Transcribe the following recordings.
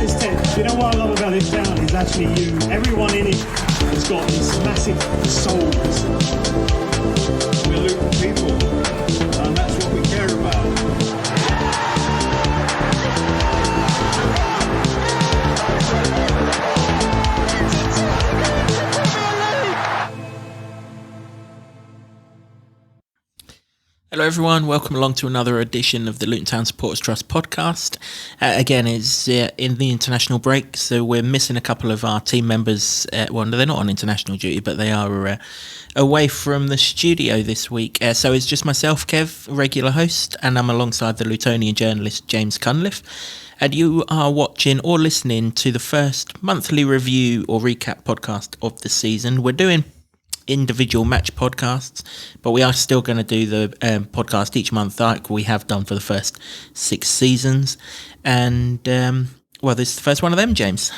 this Ted, you know what I love about this town is actually you. Everyone in it has got these massive souls. We're Luton people, and that's what we care about. Hello everyone, welcome along to another edition of the Luton Town Supporters Trust podcast. Again, it's in the international break, so we're missing a couple of our team members. Well, they're not on international duty, but they are away from the studio this week. So it's just myself, Kev, regular host, and I'm alongside the Lutonian journalist James Cunliffe. And you are watching or listening to the first monthly review or recap podcast of the season. We're doing individual match podcasts, but we are still going to do the podcast each month like we have done for the first 6 seasons. And well, this is the first one of them, James.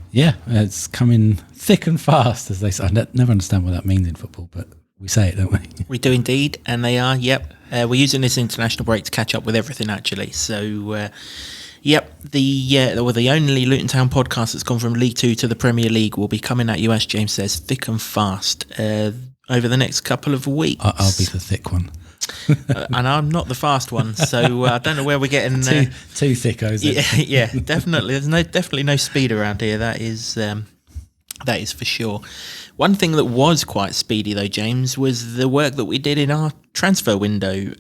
Yeah, it's coming thick and fast, as they say. I never understand what that means in football, but we say it, don't we? We do indeed, and they are, yep. We're using this international break to catch up with everything, actually. So yep, the only Luton Town podcast that's gone from League 2 to the Premier League will be coming at you, as James says, thick and fast over the next couple of weeks. I'll be the thick one. And I'm not the fast one, so I don't know where we're getting... Too thickos. Yeah, definitely. There's definitely no speed around here, that is for sure. One thing that was quite speedy, though, James, was the work that we did in our transfer window.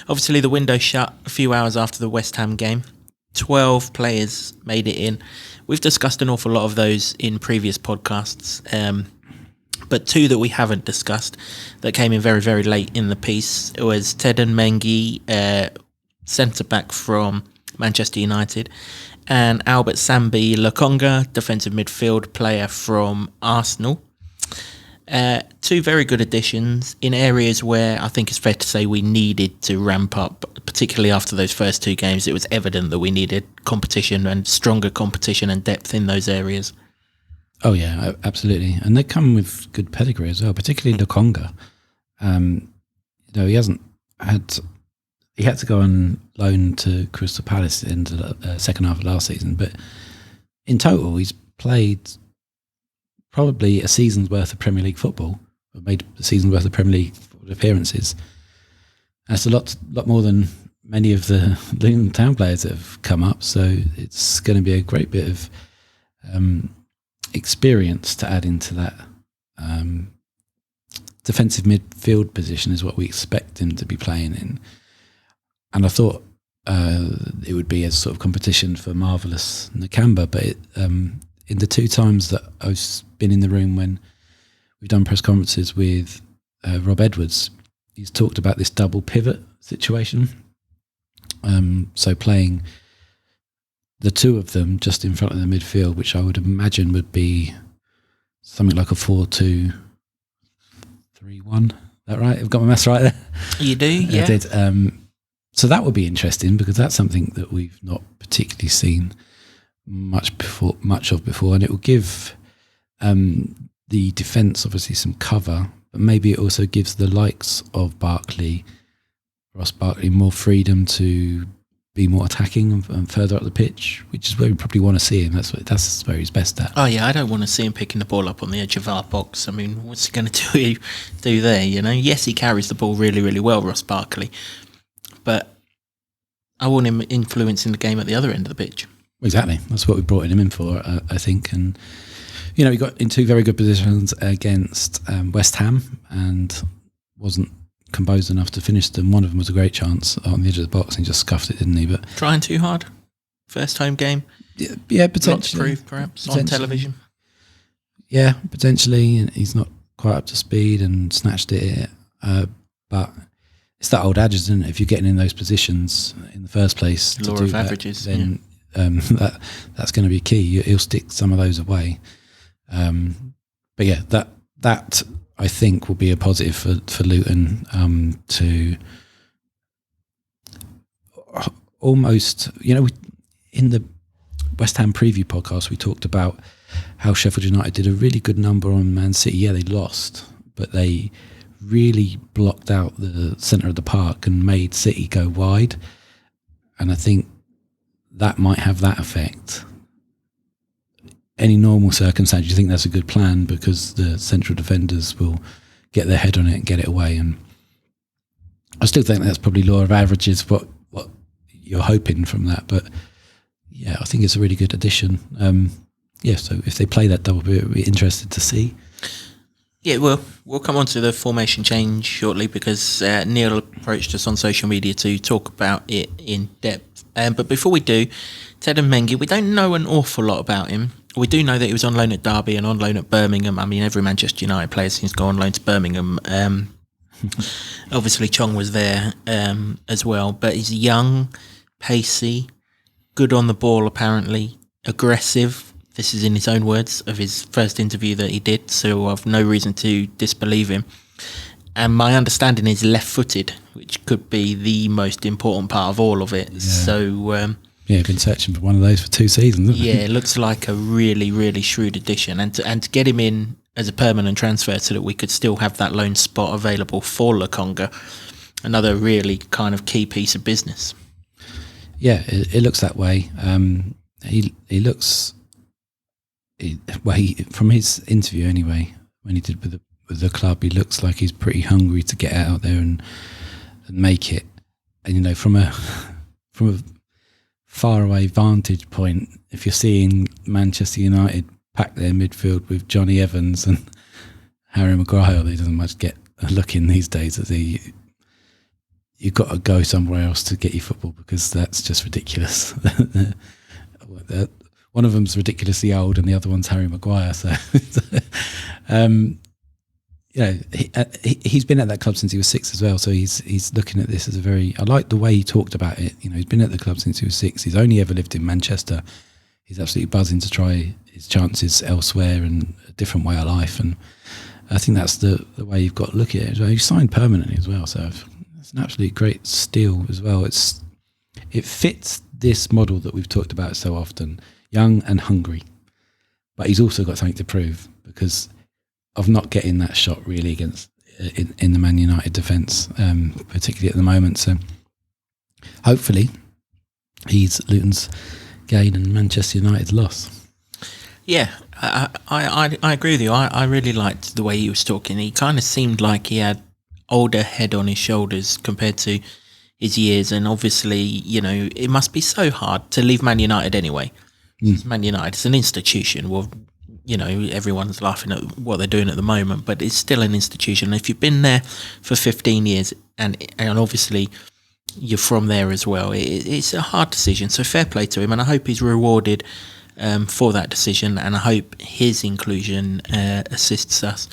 Obviously, the window shut a few hours after the West Ham game. 12 players made it in. We've discussed an awful lot of those in previous podcasts, but 2 that we haven't discussed that came in very, very late in the piece was Teden Mengi, centre-back from Manchester United, and Albert Sambi Lakonga, defensive midfield player from Arsenal. 2 very good additions in areas where I think it's fair to say we needed to ramp up, particularly after those first 2 games. It was evident that we needed competition and stronger competition and depth in those areas. Oh yeah, absolutely. And they come with good pedigree as well, particularly Lakonga. He had to go on loan to Crystal Palace in the second half of last season, but in total he's played probably a season's worth of Premier League football, or made a season's worth of Premier League appearances. That's a lot more than many of the Luton Town players that have come up, so it's going to be a great bit of experience to add into that defensive midfield position is what we expect him to be playing in. And I thought it would be a sort of competition for Marvellous Nakamba, but in the 2 times that I've been in the room when we've done press conferences with Rob Edwards, he's talked about this double pivot situation. So playing the 2 of them just in front of the midfield, which I would imagine would be something like a 4-2-3-1. Is that right? I've got my maths right there? You do, yeah. I did. So that would be interesting because that's something that we've not particularly seen much of before, and it will give the defence obviously some cover, but maybe it also gives the likes of Ross Barkley, more freedom to be more attacking and further up the pitch, which is where we probably want to see him. That's where he's best at. Oh yeah, I don't want to see him picking the ball up on the edge of our box. I mean, what's he going to do there? You know, yes, he carries the ball really, really well, Ross Barkley, but I want him influencing the game at the other end of the pitch. Exactly, that's what we brought him in for, I think. And he got in 2 very good positions against West Ham and wasn't composed enough to finish them. One of them was a great chance on the edge of the box and he just scuffed it, didn't he? But trying too hard. First home game. Yeah, potentially. Not to prove, perhaps, on television. Yeah, potentially. He's not quite up to speed and snatched it. But it's that old adage, isn't it? If you're getting in those positions in the first place, law of averages, then that's going to be key. He'll stick some of those away. But yeah, that I think will be a positive for Luton to almost, in the West Ham preview podcast, we talked about how Sheffield United did a really good number on Man City. Yeah, they lost, but they really blocked out the centre of the park and made City go wide. And I think that might have that effect. Any normal circumstance, you think that's a good plan because the central defenders will get their head on it and get it away. And I still think that's probably law of averages, what you're hoping from that. But yeah, I think it's a really good addition. So if they play that double, we'll be interested to see. Yeah, we'll come on to the formation change shortly because Neil approached us on social media to talk about it in depth. But before we do, Teden Mengi, we don't know an awful lot about him. We do know that he was on loan at Derby and on loan at Birmingham. I mean, every Manchester United player seems to go on loan to Birmingham. Obviously, Chong was there as well. But he's young, pacey, good on the ball apparently, aggressive. This is in his own words of his first interview that he did, so I've no reason to disbelieve him. And my understanding is left-footed, which could be the most important part of all of it. Yeah. So, I've been searching for one of those for 2 seasons. Yeah, it looks like a really, really shrewd addition. And to get him in as a permanent transfer so that we could still have that loan spot available for Lakonga, another really kind of key piece of business. Yeah, it looks that way. He looks... from his interview anyway, when he did with the club, he looks like he's pretty hungry to get out there and make it. And from a far away vantage point, if you're seeing Manchester United pack their midfield with Johnny Evans and Harry Maguire, he doesn't much get a look in these days. You've got to go somewhere else to get your football because that's just ridiculous. One of them's ridiculously old and the other one's Harry Maguire. So, he's been at that club since he was 6 as well. So he's looking at this as I like the way he talked about it. He's been at the club since he was 6. He's only ever lived in Manchester. He's absolutely buzzing to try his chances elsewhere and a different way of life. And I think that's the way you've got to look at it. He signed permanently as well. So it's an absolutely great steal as well. It fits this model that we've talked about so often. Young and hungry, but he's also got something to prove because of not getting that shot really against in the Man United defence, particularly at the moment. So hopefully he's Luton's gain and Manchester United's loss. Yeah, I agree with you. I really liked the way he was talking. He kind of seemed like he had older head on his shoulders compared to his years, and obviously, it must be so hard to leave Man United anyway. Man United, it's an institution. Well, everyone's laughing at what they're doing at the moment, but it's still an institution. If you've been there for 15 years and obviously you're from there as well, it's a hard decision. So fair play to him, and I hope he's rewarded for that decision, and I hope his inclusion assists us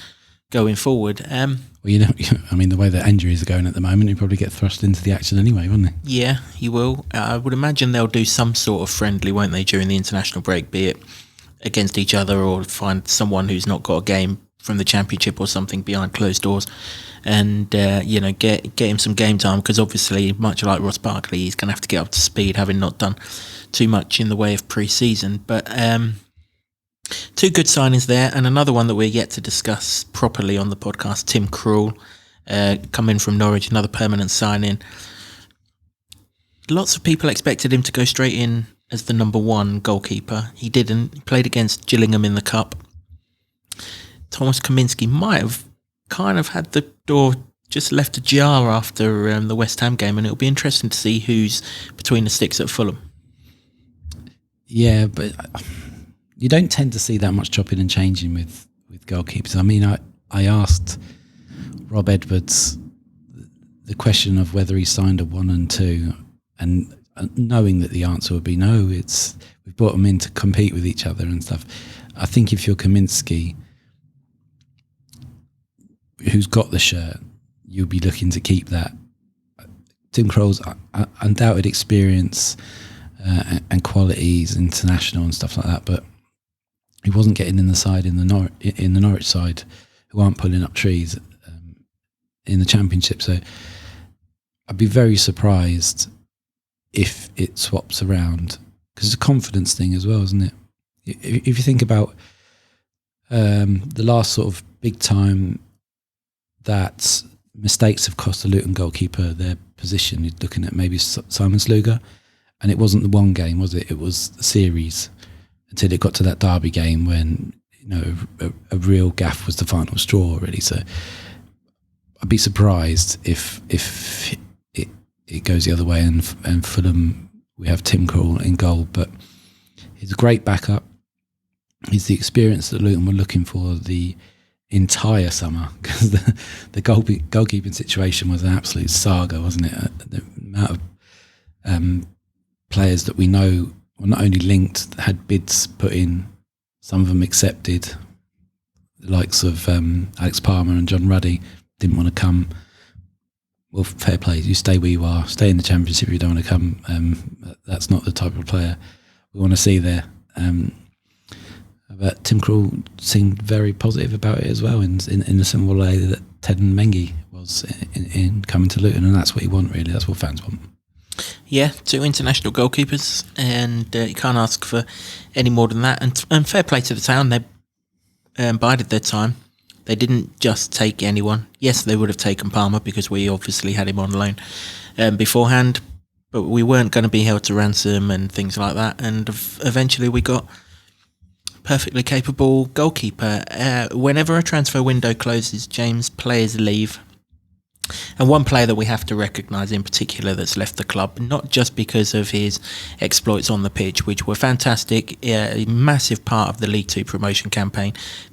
going forward. The way that injuries are going at the moment, he'd probably get thrust into the action anyway, wouldn't he? Yeah, he will. I would imagine they'll do some sort of friendly, won't they, during the international break, be it against each other or find someone who's not got a game from the Championship or something behind closed doors and, get him some game time because obviously, much like Ross Barkley, he's going to have to get up to speed, having not done too much in the way of pre-season. But 2 good signings there, and another one that we're yet to discuss properly on the podcast, Tim Krul, coming from Norwich, another permanent signing. Lots of people expected him to go straight in as the number 1 goalkeeper. He didn't. He played against Gillingham in the Cup. Thomas Kaminski might have kind of had the door just left ajar after the West Ham game, and it'll be interesting to see who's between the sticks at Fulham. Yeah, but you don't tend to see that much chopping and changing with goalkeepers. I mean, I asked Rob Edwards the question of whether he signed a 1 and 2, and knowing that the answer would be no, we've brought them in to compete with each other and stuff. I think if you're Kaminski, who's got the shirt, you'll be looking to keep that. Tim Krul's undoubted experience and qualities, international and stuff like that, but he wasn't getting in the side in the Norwich side, who aren't pulling up trees in the Championship. So I'd be very surprised if it swaps around, because it's a confidence thing as well, isn't it? If you think about the last sort of big time that mistakes have cost the Luton goalkeeper their position, you're looking at maybe Simon Sluga, and it wasn't the one game, was it? It was the series until it got to that derby game when a real gaff was the final straw, really. So I'd be surprised if it goes the other way and Fulham, we have Tim Krul in goal, but he's a great backup. He's the experience that Luton were looking for the entire summer, because the goalkeeping situation was an absolute saga, wasn't it? The amount of players that we know were not only linked, had bids put in, some of them accepted. The likes of Alex Palmer and John Ruddy didn't want to come. Well, fair play. You stay where you are. Stay in the Championship if you don't want to come. That's not the type of player we want to see there. But Tim Krul seemed very positive about it as well, in a similar way that Teden Mengi was in coming to Luton, and that's what you want, really. That's what fans want. Yeah, 2 international goalkeepers, and you can't ask for any more than that. And fair play to the town. They bided their time. They didn't just take anyone. Yes, they would have taken Palmer because we obviously had him on loan beforehand, but we weren't going to be held to ransom and things like that. And eventually we got perfectly capable goalkeeper. Whenever a transfer window closes, James, players leave. And one player that we have to recognise in particular that's left the club, not just because of his exploits on the pitch, which were fantastic, a massive part of the League 2 promotion campaign,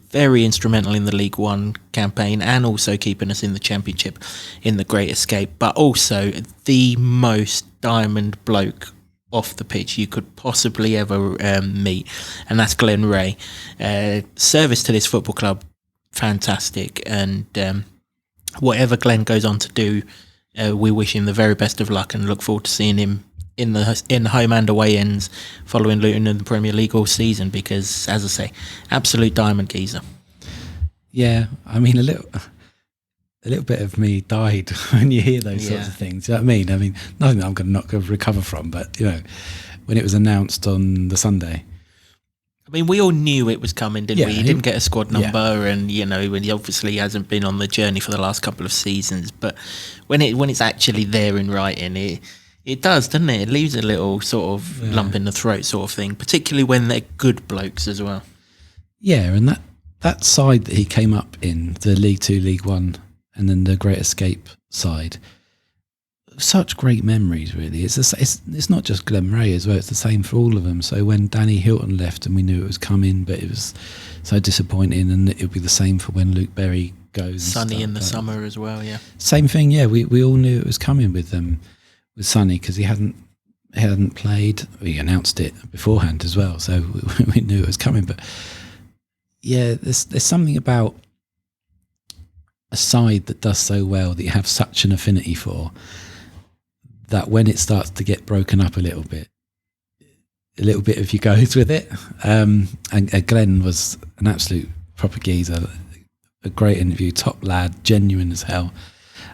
very instrumental in the League 1 campaign, and also keeping us in the Championship in the Great Escape, but also the most diamond bloke off the pitch you could possibly ever meet, and that's Glenn Ray. Service to this football club, fantastic, and whatever Glenn goes on to do, we wish him the very best of luck and look forward to seeing him in the home and away ends following Luton in the Premier League all season, because, as I say, absolute diamond geezer. Yeah, I mean, a little bit of me died when you hear those sorts of things. Do you know what I mean? I mean, nothing that I'm not going to recover from, but, when it was announced on the Sunday. I mean, we all knew it was coming, didn't we? He didn't get a squad number, and when he obviously hasn't been on the journey for the last couple of seasons. But when it's actually there in writing, it does, doesn't it? It leaves a little sort of lump in the throat, sort of thing. Particularly when they're good blokes as well. Yeah, and that side that he came up in, the League 2, League 1, and then the Great Escape side, such great memories, really. It's not just Glenn Ray as well, it's the same for all of them. So when Danny Hilton left, and we knew it was coming, but it was so disappointing, and it would be the same for when Luke Berry goes. Sonny in the summer as well, yeah. Same thing, yeah. We all knew it was coming with Sonny, because he hadn't played. We announced it beforehand as well, so we knew it was coming. But yeah, there's something about a side that does so well, that you have such an affinity for, that when it starts to get broken up a little bit of you goes with it. And Glenn was an absolute proper geezer, a great interview, top lad, genuine as hell.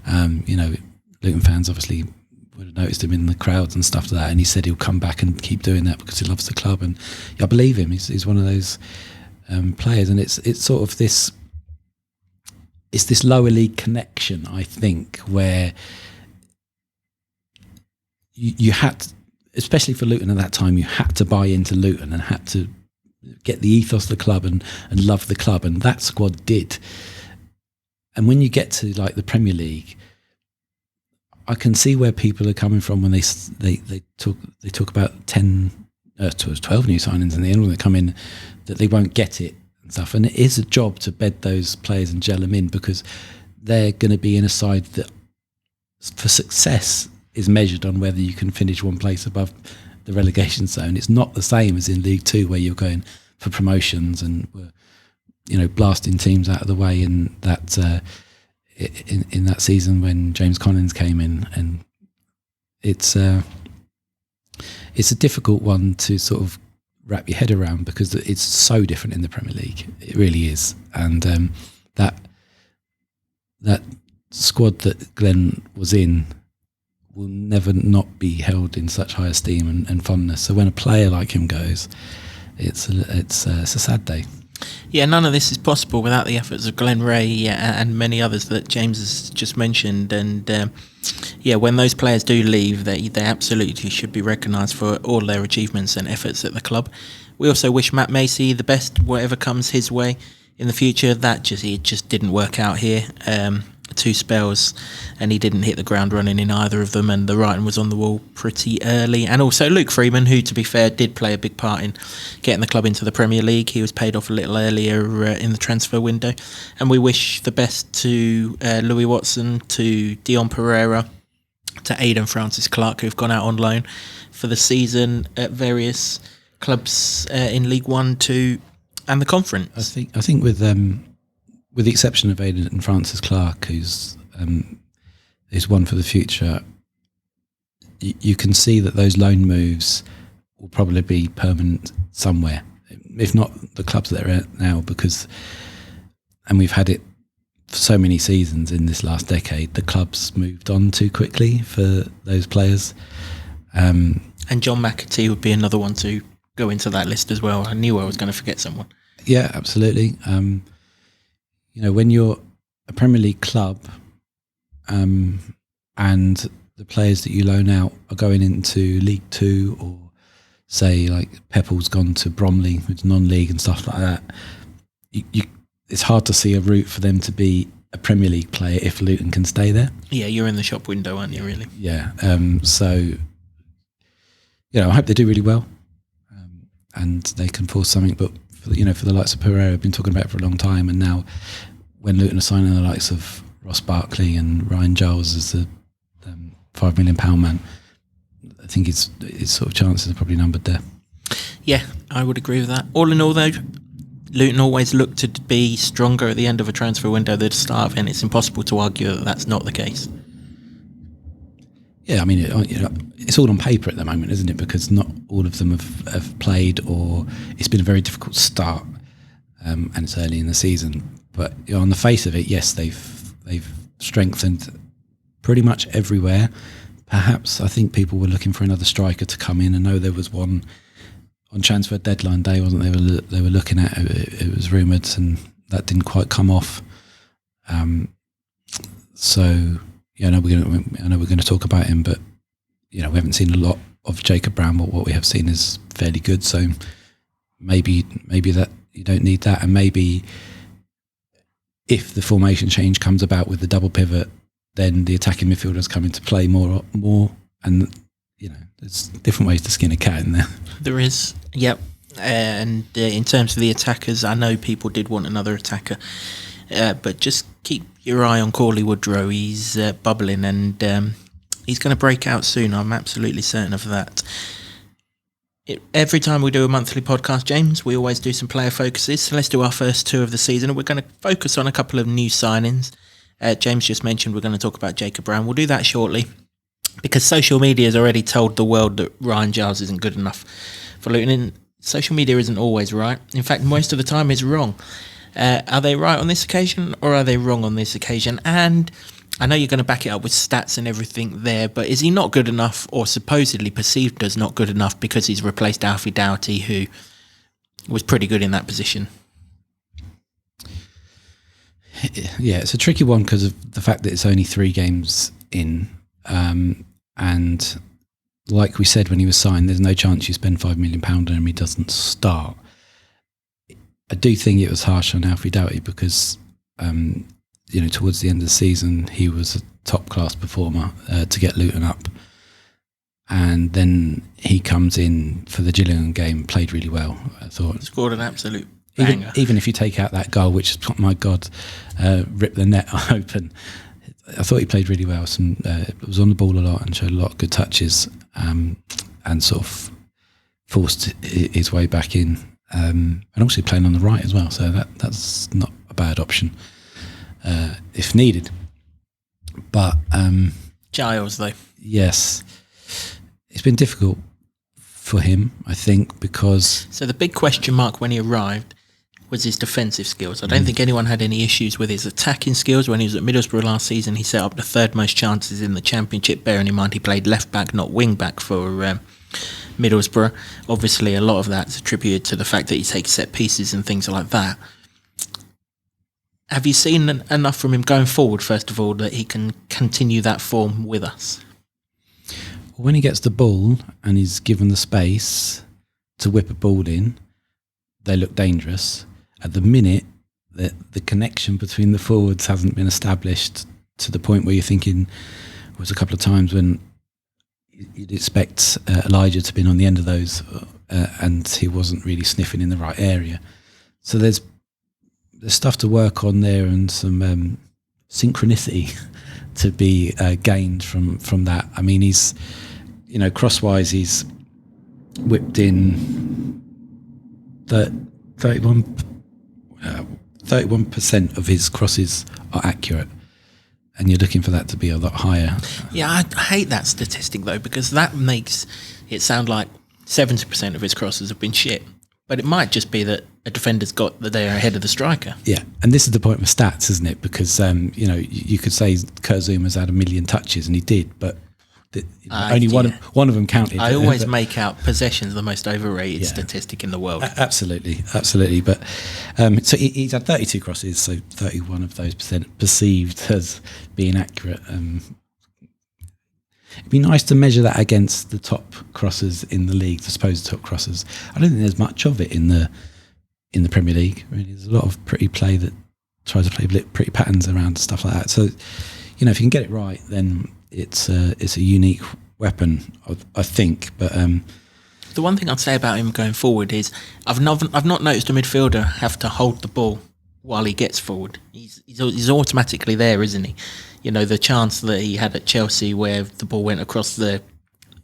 Luton fans obviously would have noticed him in the crowds and stuff like that, and he said he'll come back and keep doing that because he loves the club, and I believe him. He's one of those players, and it's sort of this lower league connection, I think, where you had to, especially for Luton at that time, you had to buy into Luton and had to get the ethos of the club and love the club, and that squad did. And when you get to like the Premier League, I can see where people are coming from when they talk about 12 new signings in the end when they come in, that they won't get it and stuff. And it is a job to bed those players and gel them in, because they're going to be in a side that, for success, is measured on whether you can finish one place above the relegation zone. It's not the same as in League 2, where you're going for promotions and blasting teams out of the way in that in that season when James Collins came in. And it's a difficult one to sort of wrap your head around, because it's so different in the Premier League. It really is. And that squad that Glenn was in will never not be held in such high esteem and fondness. So when a player like him goes, it's a sad day. Yeah, none of this is possible without the efforts of Glenn Ray and many others that James has just mentioned. And when those players do leave, they absolutely should be recognised for all their achievements and efforts at the club. We also wish Matt Macy the best, whatever comes his way in the future. It just didn't work out here. 2 spells, and he didn't hit the ground running in either of them, and the writing was on the wall pretty early. And also Luke Freeman, who, to be fair, did play a big part in getting the club into the Premier League. He was paid off a little earlier in the transfer window. And we wish the best to Louis Watson, to Dion Pereira, to Aidan Francis Clark, who've gone out on loan for the season at various clubs in League 1, 2 and the Conference. I think with the exception of Aidan and Francis Clark, who's one for the future, you can see that those loan moves will probably be permanent somewhere, if not the clubs that they're at now, and we've had it for so many seasons in this last decade, the clubs moved on too quickly for those players. And John McAtee would be another one to go into that list as well. I knew I was going to forget someone. Yeah, absolutely. When you're a Premier League club and the players that you loan out are going into League 2, or say like Pepple's gone to Bromley, which is non-league and stuff like that, it's hard to see a route for them to be a Premier League player if Luton can stay there. Yeah, you're in the shop window, aren't you, really? Yeah. I hope they do really well and they can force something, but for the likes of Pereira, I've been talking about it for a long time, and now when Luton are signing the likes of Ross Barkley and Ryan Giles as the £5 million man, I think his sort of chances are probably numbered there. Yeah, I would agree with that. All in all, though, Luton always look to be stronger at the end of a transfer window than the start of it, and it's impossible to argue that that's not the case. Yeah, I mean, it's all on paper at the moment, isn't it? Because not all of them have played, or it's been a very difficult start, and it's early in the season. But on the face of it, yes, they've strengthened pretty much everywhere. Perhaps I think people were looking for another striker to come in. I know there was one on transfer deadline day, wasn't there? They were looking at it was rumoured, and that didn't quite come off. I know we're going to talk about him, but we haven't seen a lot of Jacob Brown. But what we have seen is fairly good. So maybe that you don't need that, and maybe if the formation change comes about with the double pivot, then the attacking midfielders come into play more, and there's different ways to skin a cat in there. There is, yep. And in terms of the attackers, I know people did want another attacker, but just keep your eye on Corley Woodrow. He's bubbling, and he's going to break out soon. I'm absolutely certain of that. Every time we do a monthly podcast, James, we always do some player focuses. So let's do our first 2 of the season. We're going to focus on a couple of new signings. James just mentioned we're going to talk about Jacob Brown. We'll do that shortly, because social media has already told the world that Ryan Giles isn't good enough for Luton. And social media isn't always right. In fact, most of the time it's wrong. Are they right on this occasion, or are they wrong on this occasion? And I know you're going to back it up with stats and everything there, but is he not good enough, or supposedly perceived as not good enough, because he's replaced Alfie Doughty, who was pretty good in that position? Yeah, it's a tricky one because of the fact that it's only 3 games in, and like we said when he was signed, there's no chance you spend £5 million on him, he doesn't start. I do think it was harsh on Alfie Doughty because towards the end of the season he was a top class performer to get Luton up, and then he comes in for the Gillingham game, played really well. I thought scored an absolute banger. Even if you take out that goal, which, oh my God, ripped the net open, I thought he played really well. Was on the ball a lot and showed a lot of good touches, and sort of forced his way back in, and also playing on the right as well. So that's not a bad option if needed. But Giles, though, yes, it's been difficult for him, I think, because... So the big question mark when he arrived was his defensive skills. I don't think anyone had any issues with his attacking skills. When he was at Middlesbrough last season, he set up the 3rd most chances in the Championship, bearing in mind he played left-back, not wing-back, for Middlesbrough. Obviously, a lot of that's attributed to the fact that he takes set pieces and things like that. Have you seen enough from him going forward, first of all, that he can continue that form with us? When he gets the ball and he's given the space to whip a ball in, they look dangerous. At the minute, the connection between the forwards hasn't been established to the point where you're thinking, there was a couple of times when you'd expect Elijah to be on the end of those and he wasn't really sniffing in the right area. So there's stuff to work on there and some synchronicity to be gained from that. I mean, he's, crosswise, he's whipped in 31% of his crosses are accurate, and you're looking for that to be a lot higher. Yeah, I hate that statistic though, because that makes it sound like 70% of his crosses have been shit. But it might just be that a defender's got that they are ahead of the striker. Yeah, and this is the point with stats, isn't it? Because you could say Kurt Zuma's had 1 million touches, and he did, but only one of them counted. I always make out possessions the most overrated statistic in the world. Absolutely. But so he's had 32 crosses, so 31 of those perceived as being accurate. It'd be nice to measure that against the top crossers in the league, the supposed top crossers. I don't think there's much of it in the Premier League. Really, there's a lot of pretty play that tries to play pretty patterns around stuff like that. So, if you can get it right, then it's a unique weapon, I think. But the one thing I'd say about him going forward is I've not noticed a midfielder have to hold the ball while he gets forward. He's automatically there, isn't he? The chance that he had at Chelsea where the ball went across the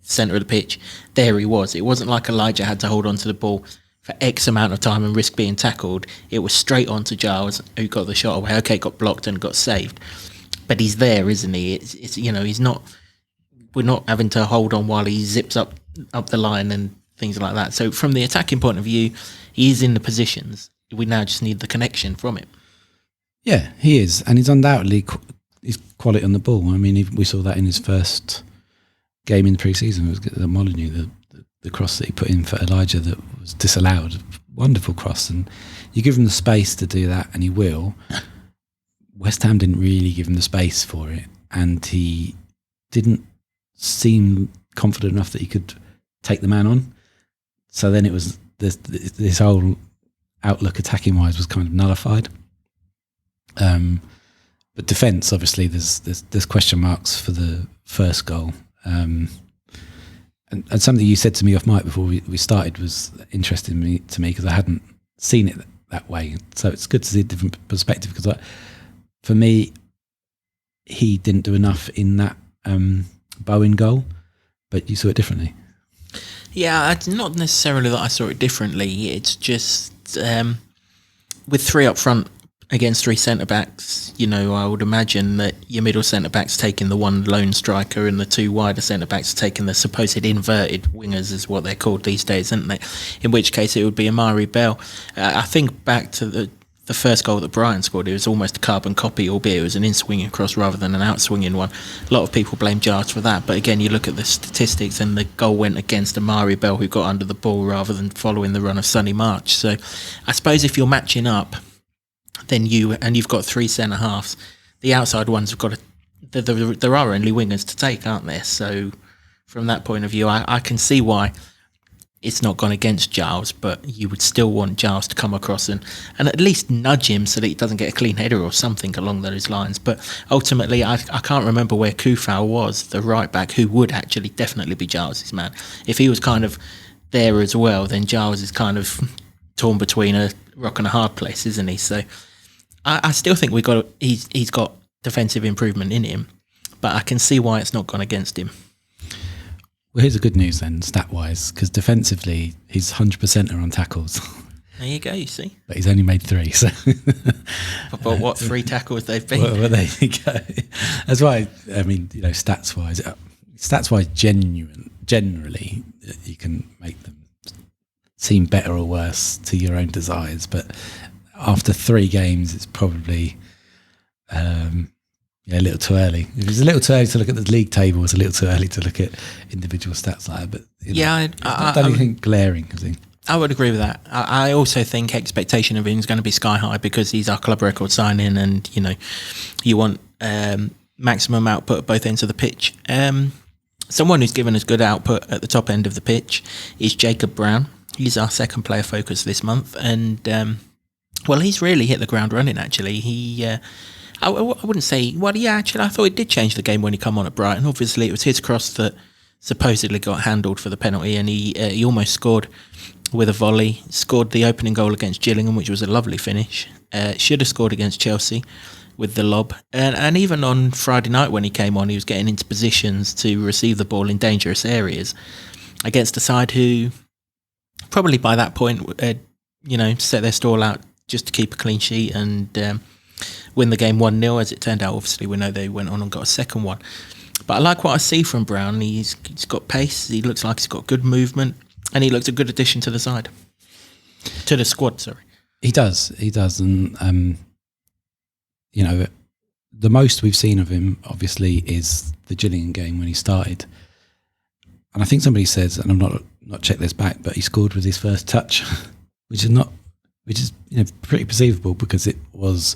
centre of the pitch, there he was. It wasn't like Elijah had to hold on to the ball for X amount of time and risk being tackled. It was straight on to Giles, who got the shot away. Okay, got blocked and got saved. But he's there, isn't he? It's he's not. We're not having to hold on while he zips up the line and things like that. So from the attacking point of view, he is in the positions. We now just need the connection from it. Yeah, he is, and he's undoubtedly his quality on the ball. I mean, we saw that in his first game in the pre-season. It was the Molyneux, the cross that he put in for Elijah that was disallowed. Wonderful cross, and you give him the space to do that, and he will. West Ham didn't really give him the space for it, and he didn't seem confident enough that he could take the man on. So then it was this whole outlook attacking wise was kind of nullified. But defence, obviously, there's question marks for the first goal. And something you said to me off mic before we started was interesting to me because I hadn't seen it that way. So it's good to see a different perspective because for me, he didn't do enough in that Bowen goal, but you saw it differently. Yeah, it's not necessarily that I saw it differently. It's just with three up front against three centre-backs, I would imagine that your middle centre-back's taking the one lone striker and the two wider centre-backs taking the supposed inverted wingers is what they're called these days, aren't they? In which case it would be Amari Bell. I think back to the first goal that Brighton scored, it was almost a carbon copy, albeit it was an in-swinging cross rather than an out-swinging one. A lot of people blame Giles for that, but again, you look at the statistics and the goal went against Amari Bell, who got under the ball rather than following the run of Sonny March. So I suppose if you're matching up, then you've got three centre halves. The outside ones have got there are only wingers to take, aren't there? So from that point of view, I can see why it's not gone against Giles, but you would still want Giles to come across and at least nudge him so that he doesn't get a clean header or something along those lines. But ultimately, I can't remember where Kufau was, the right back, who would actually definitely be Giles' man. If he was kind of there as well, then Giles is kind of torn between a rock and a hard place, isn't he? So I still think he's got defensive improvement in him, but I can see why it's not gone against him. Well, here's the good news then, stat-wise, because defensively, he's 100% on tackles. There you go, you see. But he's only made 3, so... but what 3 tackles they've been? Well, there you go. That's why, I mean, stats-wise, generally, you can make them seem better or worse to your own desires, but after 3 games, it's probably Yeah, a little too early. It was a little too early to look at the league table. It's a little too early to look at individual stats like that. But I don't think glaring. I think. I would agree with that. I also think expectation of him is going to be sky high because he's our club record signing, and you want maximum output at both ends of the pitch. Someone who's given us good output at the top end of the pitch is Jacob Brown. He's our second player focus this month, and he's really hit the ground running. Actually, I wouldn't say. Well, yeah, actually, I thought it did change the game when he come on at Brighton. Obviously, it was his cross that supposedly got handled for the penalty, and he almost scored with a volley. Scored the opening goal against Gillingham, which was a lovely finish. Should have scored against Chelsea with the lob. And even on Friday night when he came on, he was getting into positions to receive the ball in dangerous areas against a side who probably by that point set their stall out just to keep a clean sheet and win the game 1-0. As it turned out, obviously, we know they went on and got a second one. But I like what I see from Brown. He's got pace. He looks like he's got good movement. And he looks a good addition to the side. To the squad, sorry. He does. And, the most we've seen of him, obviously, is the Gillingham game when he started. And I think somebody says, and I'm not checked this back, but he scored with his first touch, which is pretty perceivable because it was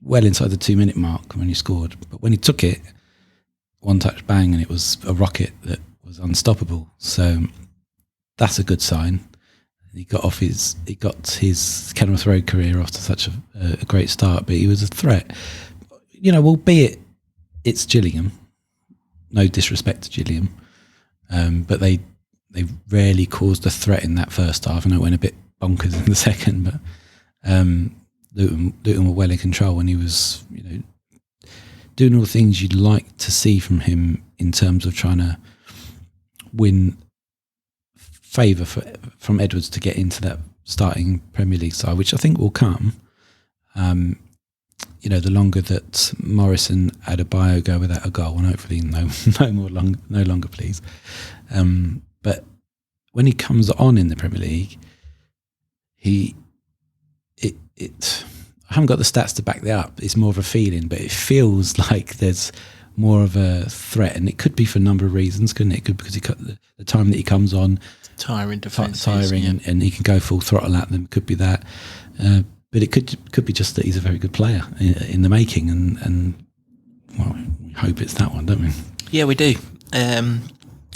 well inside the 2-minute mark when he scored. But when he took it, one touch bang, and it was a rocket that was unstoppable. So that's a good sign. He got his Kenilworth Road career off to such a great start, but he was a threat. Albeit it's Gillingham. No disrespect to Gillingham, but they rarely caused a threat in that first half. I know it went a bit bonkers in the second, but Luton were well in control, and he was doing all the things you'd like to see from him in terms of trying to win favour from Edwards to get into that starting Premier League side, which I think will come. The longer that Morris and Adebayo go without a goal, and hopefully no longer, please. But when he comes on in the Premier League, I haven't got the stats to back that up. It's more of a feeling, but it feels like there's more of a threat, and it could be for a number of reasons, couldn't it? It could because the time that he comes on, tiring defence, and he can go full throttle at them. It could be that, but it could be just that he's a very good player in the making, and we hope it's that one, don't we? Yeah, we do. I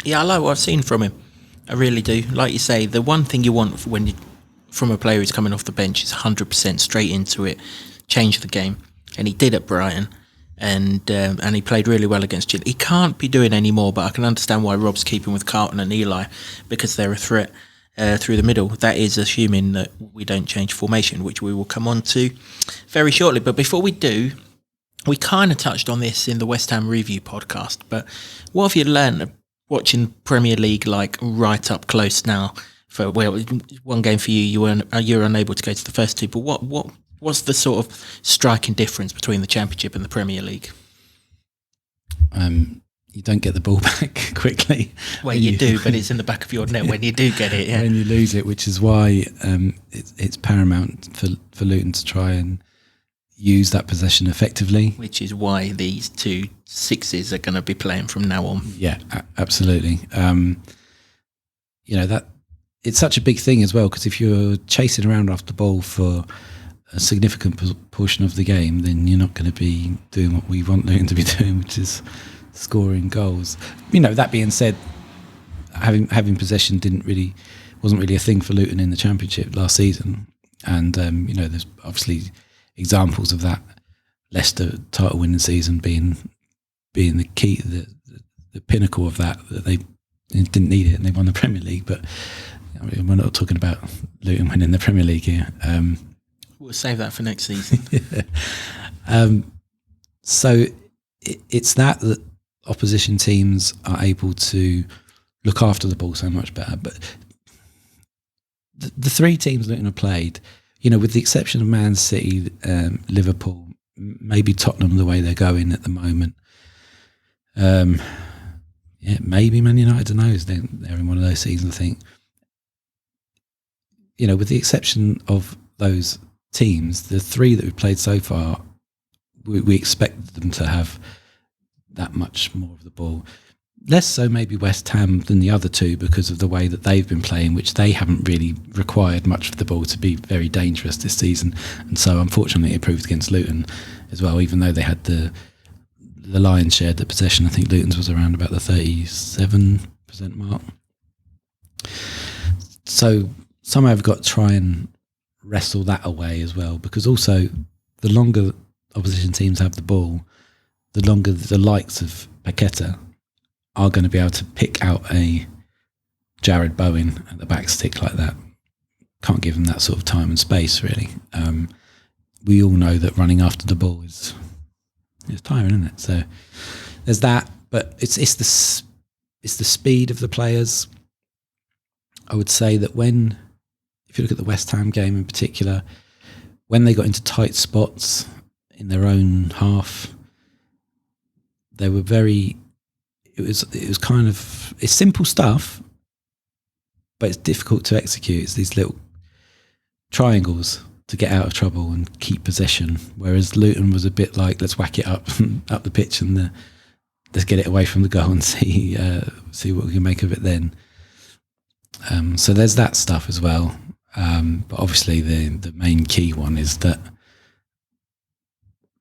like what I've seen from him. I really do. Like you say, the one thing you want from a player who's coming off the bench is 100% straight into it, change the game, and he did at Brighton. And he played really well against Chile. He can't be doing any more, but I can understand why Rob's keeping with Carlton and Eli, because they're a threat through the middle. That is assuming that we don't change formation, which we will come on to very shortly. But before we do, we kind of touched on this in the West Ham Review podcast, but what have you learned watching Premier League right up close now? One game for you, you're unable to go to the first two, but what's the sort of striking difference between the Championship and the Premier League? You don't get the ball back quickly. Well, you do, but it's in the back of your net when you do get it. Yeah. When you lose it, which is why it's paramount for Luton to try and use that possession effectively. Which is why these 2 6s are going to be playing from now on. Yeah, absolutely. That it's such a big thing as well, because if you're chasing around after the ball for a significant portion of the game, then you're not going to be doing what we want Luton to be doing, which is scoring goals. That being said, having possession wasn't really a thing for Luton in the Championship last season, and there's obviously examples of that. Leicester title winning season being the key, the pinnacle of that they didn't need it and they won the Premier League. But we're not talking about Luton winning the Premier League here. We'll save that for next season. So it's that opposition teams are able to look after the ball so much better. But the 3 teams Luton have played, with the exception of Man City, Liverpool, maybe Tottenham, the way they're going at the moment. Maybe Man United, I don't know, they're in one of those seasons, I think. With the exception of those teams, the 3 that we've played so far, we expect them to have that much more of the ball. Less so maybe West Ham than the other two because of the way that they've been playing, which they haven't really required much of the ball to be very dangerous this season. And so unfortunately it proved against Luton as well, even though they had the Lions shared the possession. I think Luton's was around about the 37% mark. So somehow I've got to try and wrestle that away as well, because also the longer opposition teams have the ball, the longer the likes of Paqueta are going to be able to pick out a Jared Bowen at the back stick like that. Can't give them that sort of time and space, really. We all know that running after the ball is tiring, isn't it? So there's that, but it's the speed of the players. I would say that if you look at the West Ham game in particular, when they got into tight spots in their own half, they were very. It was kind of, it's simple stuff, but it's difficult to execute. It's these little triangles to get out of trouble and keep possession. Whereas Luton was a bit like, let's whack it up the pitch and let's get it away from the goal and see what we can make of it then. So there's that stuff as well. But obviously the main key one is that,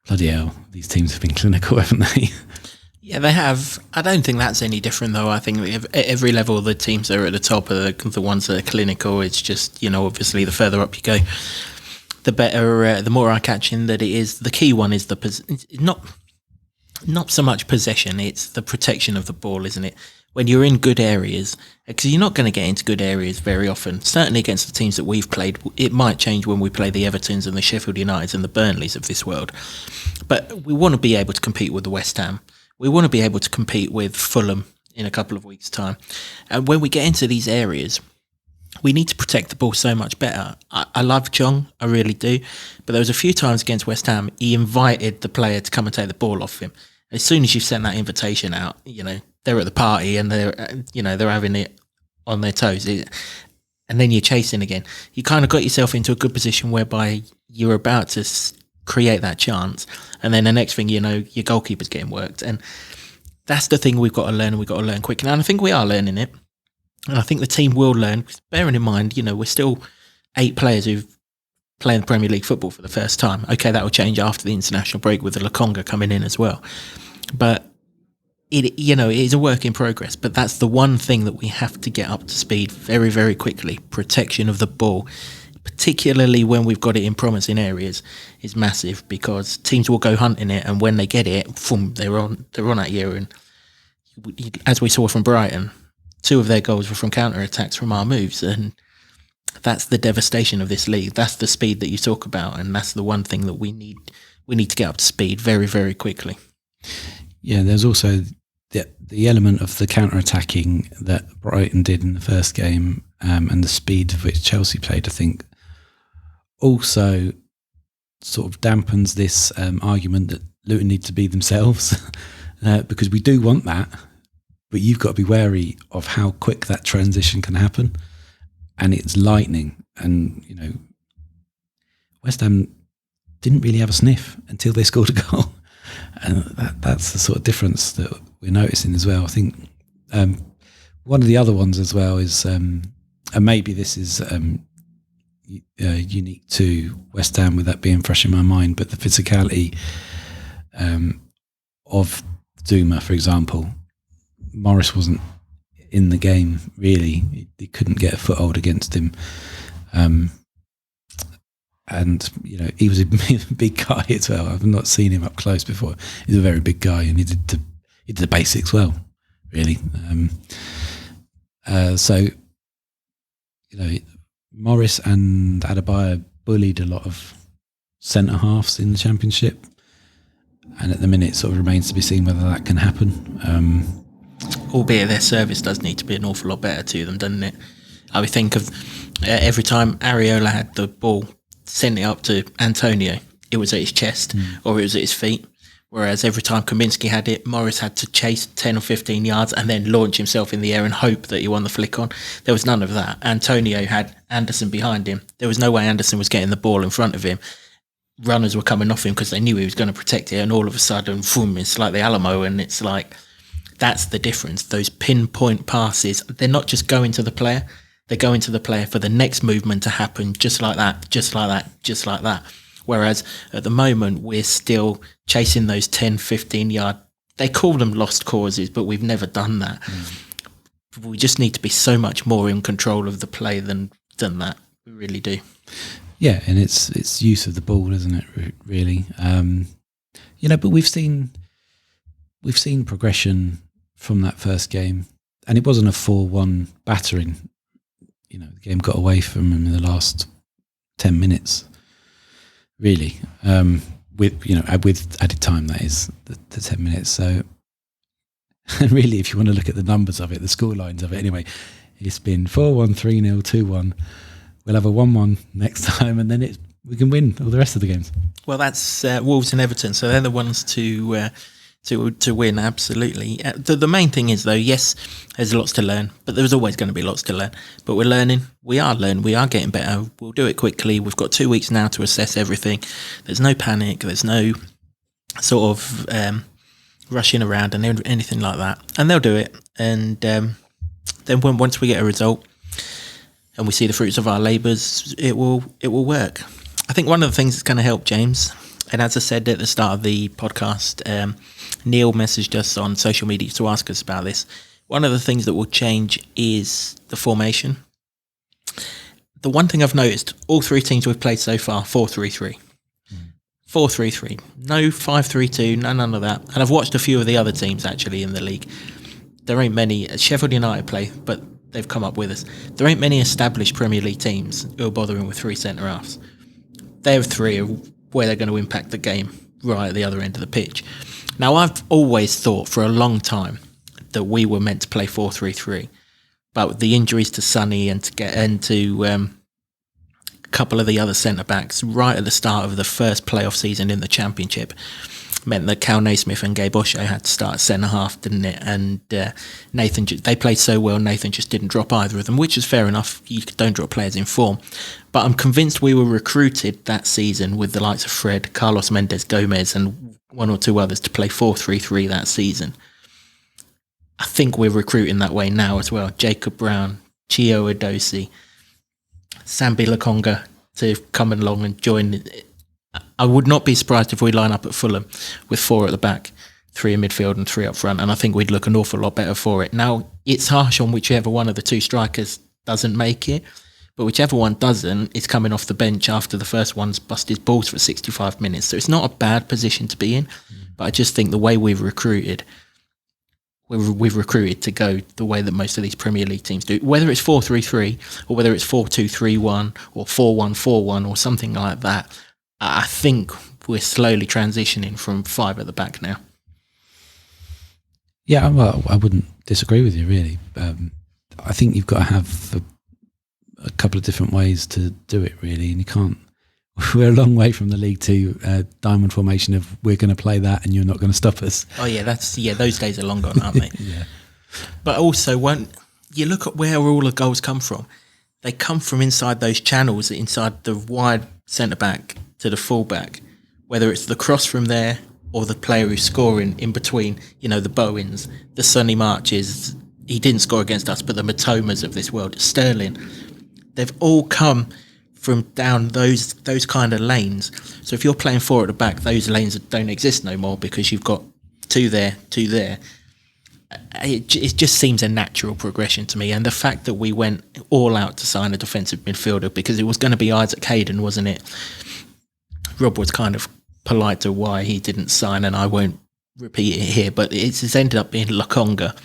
bloody hell, these teams have been clinical, haven't they? Yeah, they have. I don't think that's any different, though. I think at every level, the teams that are at the top are the ones that are clinical. It's just, obviously, the further up you go, the better, the more eye-catching that it is. The key one is not so much possession, it's the protection of the ball, isn't it? When you're in good areas, because you're not going to get into good areas very often, certainly against the teams that we've played. It might change when we play the Evertons and the Sheffield Uniteds and the Burnleys of this world. But we want to be able to compete with the West Ham. We want to be able to compete with Fulham in a couple of weeks' time. And when we get into these areas, we need to protect the ball so much better. I love Chong, I really do. But there was a few times against West Ham, he invited the player to come and take the ball off him. As soon as you've sent that invitation out, they're at the party and they're having it on their toes. And then you're chasing again. You kind of got yourself into a good position whereby you're about to create that chance, and then the next thing you know, your goalkeeper's getting worked. And that's the thing we've got to learn, and we've got to learn quickly. And I think we are learning it, and I think the team will learn, bearing in mind, we're still 8 players who've played Premier League football for the first time. Okay, that will change after the international break with the Lakonga coming in as well, but it is a work in progress. But that's the one thing that we have to get up to speed very, very quickly. Protection of the ball, particularly when we've got it in promising areas, is massive, because teams will go hunting it, and when they get it, boom, they're on at you. And as we saw from Brighton, 2 of their goals were from counter-attacks from our moves, and that's the devastation of this league. That's the speed that you talk about, and that's the one thing that we need to get up to speed very, very quickly. Yeah, there's also the element of the counter-attacking that Brighton did in the first game, and the speed of which Chelsea played, I think, also sort of dampens this argument that Luton need to be themselves, because we do want that, but you've got to be wary of how quick that transition can happen, and it's lightning. And West Ham didn't really have a sniff until they scored a goal, and that's the sort of difference that we're noticing as well. I think one of the other ones as well is, and maybe this is unique to West Ham with that being fresh in my mind, but the physicality of Zuma, for example. Morris wasn't in the game, really. He couldn't get a foothold against him. And, he was a big guy as well. I've not seen him up close before. He's a very big guy, and he did the basics well, really. So, Morris and Adebayo bullied a lot of centre-halves in the Championship, and at the minute it sort of remains to be seen whether that can happen. Albeit their service does need to be an awful lot better to them, doesn't it? I would think of every time Areola had the ball, sent it up to Antonio, it was at his chest or it was at his feet. Whereas every time Kaminsky had it, Morris had to chase 10 or 15 yards and then launch himself in the air and hope that he won the flick on. There was none of that. Antonio had Anderson behind him. There was no way Anderson was getting the ball in front of him. runners were coming off him because they knew he was going to protect it, and all of a sudden, boom, it's like the Alamo, and it's like, that's the difference. Those pinpoint passes, they're not just going to the player, they're going to the player for the next movement to happen, just like that, just like that, just like that. Whereas at the moment, we're still chasing those 10, 15-yard, they call them lost causes, but we've never done that. We just need to be so much more in control of the play than that. We really do. Yeah, and it's use of the ball, isn't it? Really, but we've seen progression from that first game, and it wasn't a 4-1 battering. The game got away from him in the last 10 minutes. Really, with added time, that is the 10 minutes. So, and really, if you want to look at the numbers of it, the score lines of it, anyway, it's been 4-1, 3-0, 2-1. We'll have a 1-1 next time, and then we can win all the rest of the games. Well, that's Wolves and Everton, so they're the ones to win, absolutely. The main thing is, though, yes, there's lots to learn, but there's always going to be lots to learn. But we're learning, we are getting better. We'll do it quickly. We've got 2 weeks now to assess everything. There's no panic, there's no sort of rushing around and anything like that. And they'll do it. And then once we get a result and we see the fruits of our labours, it will work. I think one of the things that's going to help, James, and as I said at the start of the podcast, Neil messaged us on social media to ask us about this. One of the things that will change is the formation. The one thing I've noticed, all three teams we've played so far, 4-3-3. 4-3-3. No 5-3-2, none of that. And I've watched a few of the other teams, actually, in the league. There ain't many. Sheffield United play, but they've come up with us. There ain't many established Premier League teams who are bothering with three centre-halves. Their three are where they're going to impact the game right at the other end of the pitch. Now, I've always thought for a long time that we were meant to play 4-3-3, but the injuries to Sonny and to a couple of the other centre-backs right at the start of the first playoff season in the Championship meant that Cal Naismith and Gabe O'Shea had to start centre-half, didn't it? And Nathan, they played so well, Nathan just didn't drop either of them, which is fair enough. You don't drop players in form. But I'm convinced we were recruited that season with the likes of Fred, Carlos Mendes Gomez and one or two others to play 4-3-3 that season. I think we're recruiting that way now as well. Jacob Brown, Chio Edosi, Sambi Lakonga to come along and join. I would not be surprised if we line up at Fulham with 4 at the back, 3 in midfield and 3 up front, and I think we'd look an awful lot better for it. Now, it's harsh on whichever one of the two strikers doesn't make it, but whichever one doesn't, it's coming off the bench after the first one's busted his balls for 65 minutes. So it's not a bad position to be in, but I just think the way we've recruited to go the way that most of these Premier League teams do, whether it's 4-3-3 or whether it's 4-2-3-1 or 4-1-4-1 or something like that. I think we're slowly transitioning from 5 at the back now. Yeah, well, I wouldn't disagree with you, really. I think you've got to have a couple of different ways to do it, really, and you can't. We're a long way from the League 2 diamond formation of we're going to play that and you're not going to stop us. Oh yeah, those days are long gone, aren't they? Yeah. But also, when you look at where all the goals come from, they come from inside those channels, inside the wide centre back to the full back. Whether it's the cross from there or the player who's scoring in between, the Bowens, the Sonny Marches. He didn't score against us, but the Matomas of this world, Sterling, they've all come from down those kind of lanes. So if you're playing 4 at the back, those lanes don't exist no more because you've got 2 there, 2 there. It just seems a natural progression to me. And the fact that we went all out to sign a defensive midfielder because it was going to be Isaac Hayden, wasn't it? Rob was kind of polite to why he didn't sign, and I won't repeat it here, but it's ended up being Lakonga.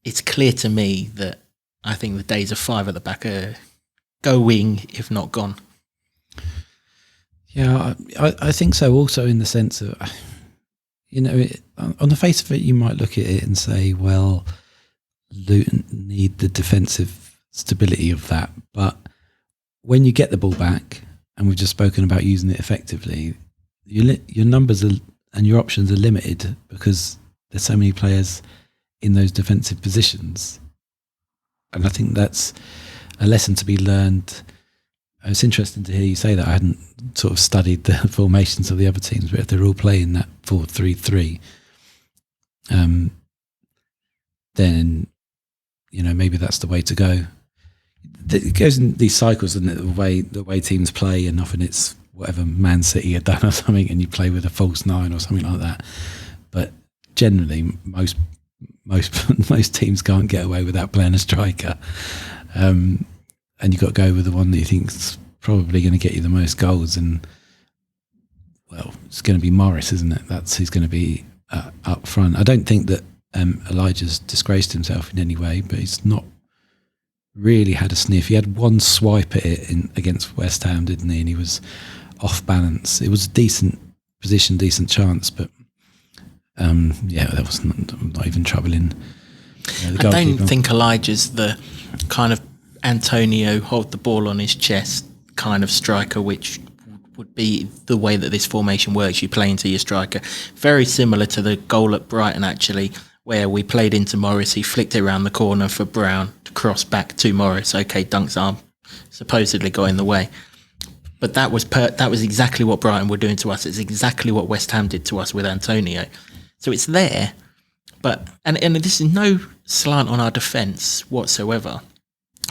It's clear to me that I think the days of 5 at the back are going, if not gone. Yeah, I think so. Also, in the sense of, on the face of it, you might look at it and say, well, Luton need the defensive stability of that. But when you get the ball back, and we've just spoken about using it effectively, your numbers and your options are limited because there's so many players in those defensive positions. And I think that's a lesson to be learned it's interesting to hear you say that. I hadn't sort of studied the formations of the other teams, but if they're all playing that 4-3-3, then maybe that's the way to go. It goes in these cycles, and the way teams play, and often it's whatever Man City had done or something, and you play with a false nine or something like that. But generally, most teams can't get away without playing a striker, and you've got to go with the one that you think's probably going to get you the most goals. And well, it's going to be Morris, isn't it? That's who's going to be up front. I don't think that Elijah's disgraced himself in any way, but he's not really had a sniff. He had one swipe at it against West Ham, didn't he? And he was off balance. It was a decent position, decent chance, but that was not even troubling. I don't think Elijah's the kind of Antonio hold the ball on his chest kind of striker, which would be the way that this formation works. You play into your striker. Very similar to the goal at Brighton, actually, where we played into Morris. He flicked it around the corner for Brown to cross back to Morris. Okay, Dunk's arm supposedly got in the way. But that was exactly what Brighton were doing to us. It's exactly what West Ham did to us with Antonio. So it's there, but and this is no slant on our defence whatsoever.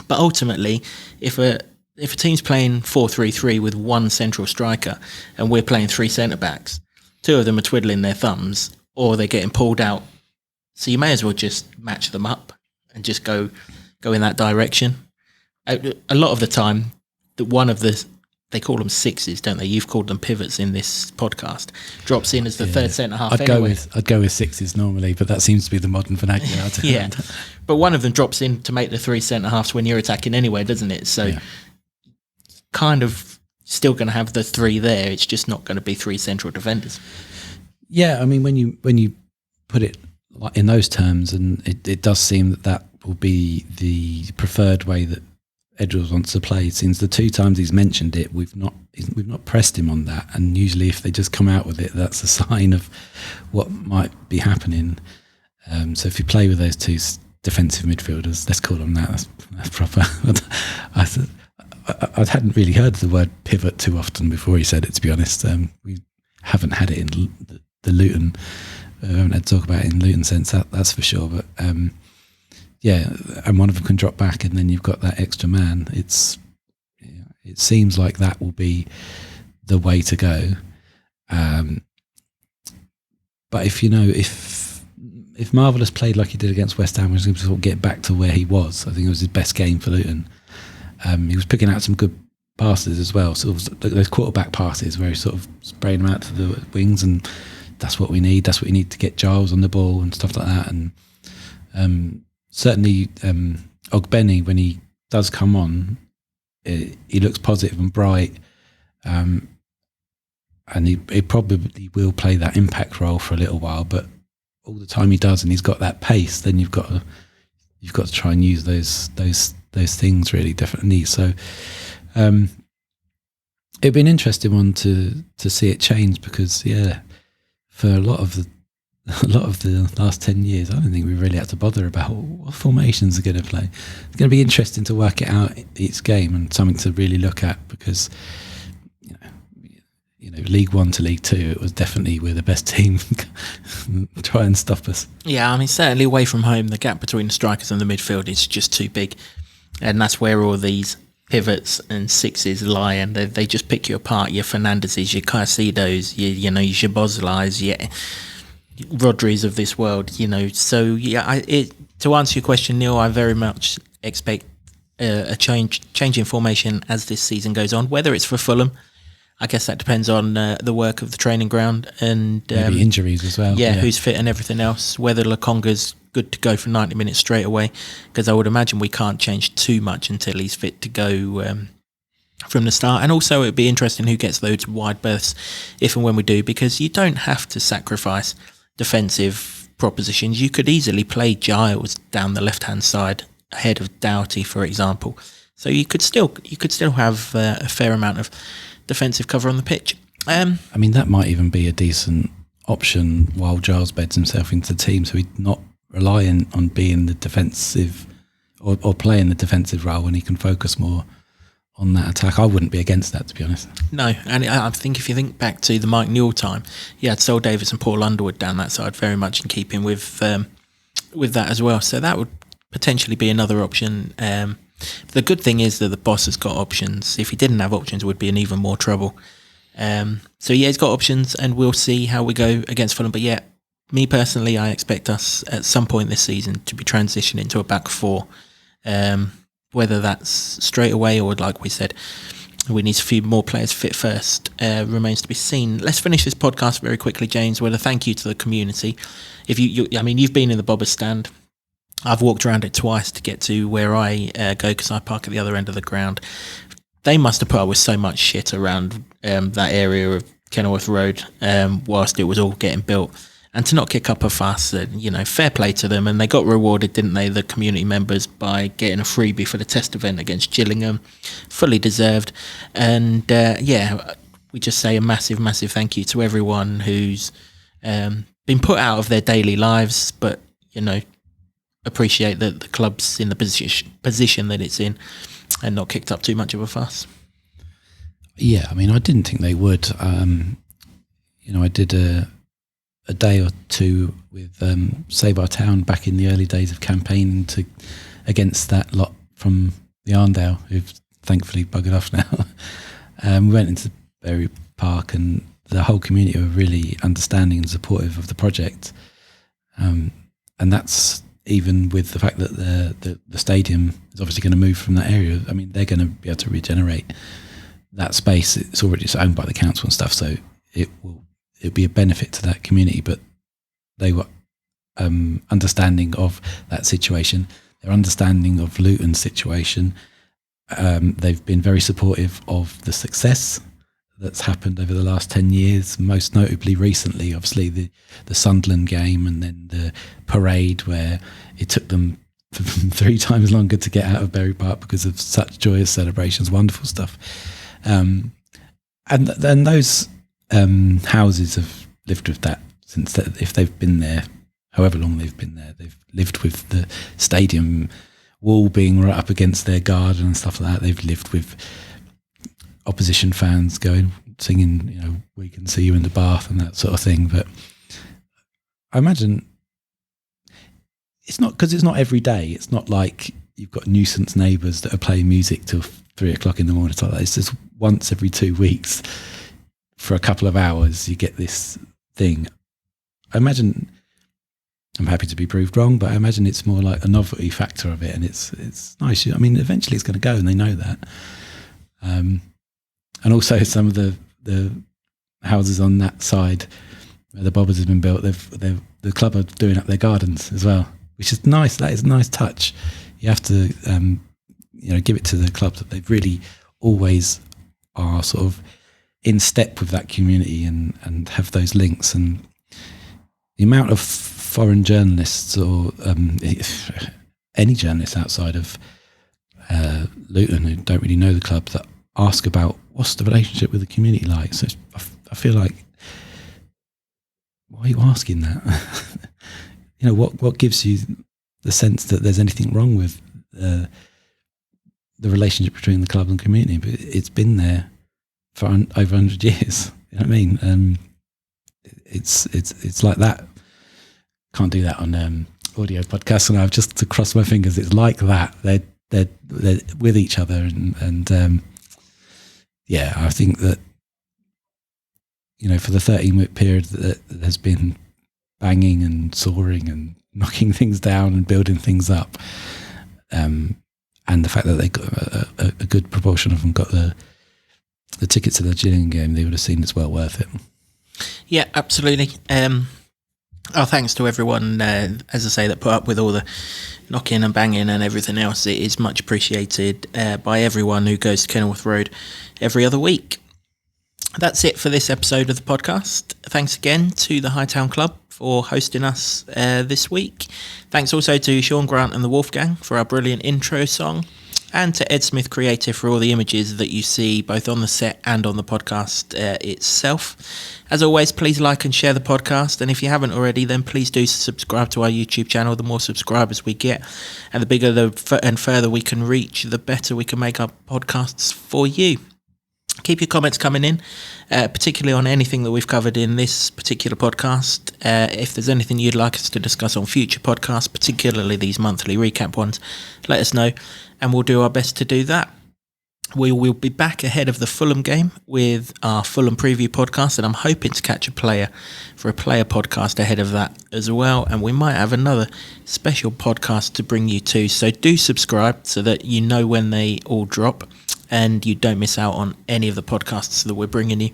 But ultimately, if a team's playing 4-3-3 with one central striker and we're playing three centre backs, two of them are twiddling their thumbs or they're getting pulled out. So you may as well just match them up and just go in that direction. A lot of the time, they call them sixes, don't they? You've called them pivots in this podcast. Drops in as the third centre half. I'd go with sixes normally, but that seems to be the modern vernacular. Yeah, but one of them drops in to make the three centre halves when you're attacking anyway, doesn't it? So, kind of still going to have the three there. It's just not going to be three central defenders. Yeah, I mean, when you put it in those terms, and it does seem that will be the preferred way that Edwards wants to play. Since the two times he's mentioned it, we've not pressed him on that, and usually if they just come out with it, that's a sign of what might be happening. So if you play with those two defensive midfielders, let's call them that. That's proper. I hadn't really heard the word pivot too often before he said it. To be honest, we haven't had it in the Luton. We haven't had to talk about it in Luton sense. That's for sure. But and one of them can drop back, and then you've got that extra man. It seems like that will be the way to go. But if Marvellous played like he did against West Ham, he was going to sort of get back to where he was. I think it was his best game for Luton. He was picking out some good passes as well. Sort of those quarterback passes where he's sort of spraying them out to the wings, and that's what we need. That's what you need to get Giles on the ball and stuff like that. And certainly, Ogbeni, when he does come on, he looks positive and bright, and he probably will play that impact role for a little while. But all the time he does, and he's got that pace, then you've got to try and use those things really, definitely. So it'd be an interesting one to see it change, because for a lot of the last 10 years, I don't think we really had to bother about what formations are going to play. It's going to be interesting to work it out each game, and something to really look at, because League One to League Two, it was definitely we're the best team. Try and stop us. Yeah, I mean, certainly away from home, the gap between the strikers and the midfield is just too big, and that's where all these pivots and sixes lie, and they just pick you apart. Your Fernandezes, your Caicedos, your Szoboszlais, your Rodris of this world, So to answer your question, Neil, I very much expect a change in formation as this season goes on. Whether it's for Fulham, I guess that depends on the work of the training ground and maybe injuries as well. Yeah, who's fit and everything else. Whether Lakonga's good to go for 90 minutes straight away, because I would imagine we can't change too much until he's fit to go from the start. And also, it'd be interesting who gets those wide berths if and when we do, because you don't have to sacrifice defensive propositions. You could easily play Giles down the left-hand side ahead of Doughty, for example. So you could still have a fair amount of defensive cover on the pitch. I mean, that might even be a decent option while Giles beds himself into the team, so he's not relying on being the defensive or playing the defensive role, when he can focus more on that attack. I wouldn't be against that, to be honest. No, and I think if you think back to the Mike Newell time, you had Sol Davis and Paul Underwood down that side, very much in keeping with that as well. So that would potentially be another option. The good thing is that the boss has got options. If he didn't have options, we'd be in even more trouble. So yeah, he's got options, and we'll see how we go against Fulham. But yeah, me personally, I expect us at some point this season to be transitioning to a back four. Whether that's straight away or, like we said, we need a few more players fit first, remains to be seen. Let's finish this podcast very quickly, James, with a thank you to the community. If you've been in the Bobbers stand. I've walked around it twice to get to where I go, because I park at the other end of the ground. They must have put up with so much shit around that area of Kenilworth Road whilst it was all getting built. And to not kick up a fuss, fair play to them. And they got rewarded, didn't they, the community members, by getting a freebie for the test event against Gillingham. Fully deserved. And we just say a massive, massive thank you to everyone who's been put out of their daily lives, but, appreciate that the club's in the position that it's in and not kicked up too much of a fuss. Yeah, I mean, I didn't think they would. I did a day or two with Save Our Town back in the early days of campaigning against that lot from the Arndale, who've thankfully buggered off now. We went into Berry Park, and the whole community were really understanding and supportive of the project. And that's even with the fact that the stadium is obviously going to move from that area. I mean, they're going to be able to regenerate that space. It's already owned by the council and stuff, so it'll be a benefit to that community. But they were understanding of that situation. They're understanding of Luton's situation. They've been very supportive of the success that's happened over the last 10 years, most notably recently, obviously the Sunderland game, and then the parade where it took them 3 times longer to get out of Berry Park because of such joyous celebrations, wonderful stuff. And then those houses have lived with that since if they've been there, however long they've been there, they've lived with the stadium wall being right up against their garden and stuff like that. They've lived with opposition fans going, singing, "We can see you in the bath" and that sort of thing. But I imagine it's not, because it's not every day. It's not like you've got nuisance neighbours that are playing music till 3 o'clock in the morning. It's like that. It's just once every 2 weeks for a couple of hours you get this thing. I imagine, I'm happy to be proved wrong, but I imagine it's more like a novelty factor of it, and it's nice. I mean, eventually it's going to go, and they know that. And also some of the houses on that side where the Bobbers have been built, the club are doing up their gardens as well, which is nice. That is a nice touch. You have to give it to the club that they've really always are sort of in step with that community and have those links. And the amount of foreign journalists or any journalists outside of Luton who don't really know the club that ask about what's the relationship with the community like. So I feel like, why are you asking that? What gives you the sense that there's anything wrong with the relationship between the club and community? But it's been there for over 100 years. You know what I mean? It's like that. Can't do that on audio podcasts, and I've just to cross my fingers. It's like that. They're with each other, and I think that for the 13-week period that has been banging and soaring and knocking things down and building things up, and the fact that they got a good proportion of them got the tickets to the Gillingham game, they would have seen it's well worth it. Yeah, absolutely. Our thanks to everyone, as I say, that put up with all the knocking and banging and everything else. It is much appreciated by everyone who goes to Kenilworth Road every other week. That's it for this episode of the podcast. Thanks again to the Hightown Club for hosting us this week. Thanks also to Sean Grant and the Wolfgang for our brilliant intro song. and to Ed Smith Creative for all the images that you see both on the set and on the podcast itself. As always, please like and share the podcast, and if you haven't already, then please do subscribe to our YouTube channel. The more subscribers we get and the bigger and further we can reach, the better we can make our podcasts for you. Keep your comments coming in, particularly on anything that we've covered in this particular podcast. If there's anything you'd like us to discuss on future podcasts, particularly these monthly recap ones, let us know and we'll do our best to do that. We will be back ahead of the Fulham game with our Fulham preview podcast, and I'm hoping to catch a player for a player podcast ahead of that as well. And we might have another special podcast to bring you to. So do subscribe so that you know when they all drop and you don't miss out on any of the podcasts that we're bringing you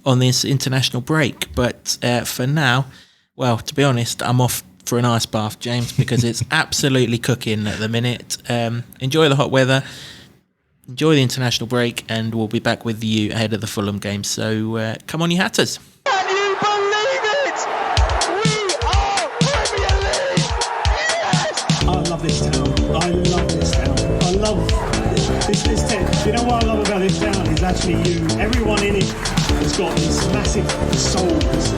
on this international break. But for now, well, to be honest, I'm off for an ice bath, James, because it's absolutely cooking at the minute. Enjoy the hot weather. Enjoy the international break, and we'll be back with you ahead of the Fulham game. So come on, you Hatters. Can you believe it? We are Premier League! Yes! I love this town. I love this town. I love this town. You know what I love about this town is actually you. Everyone in it has got these massive souls.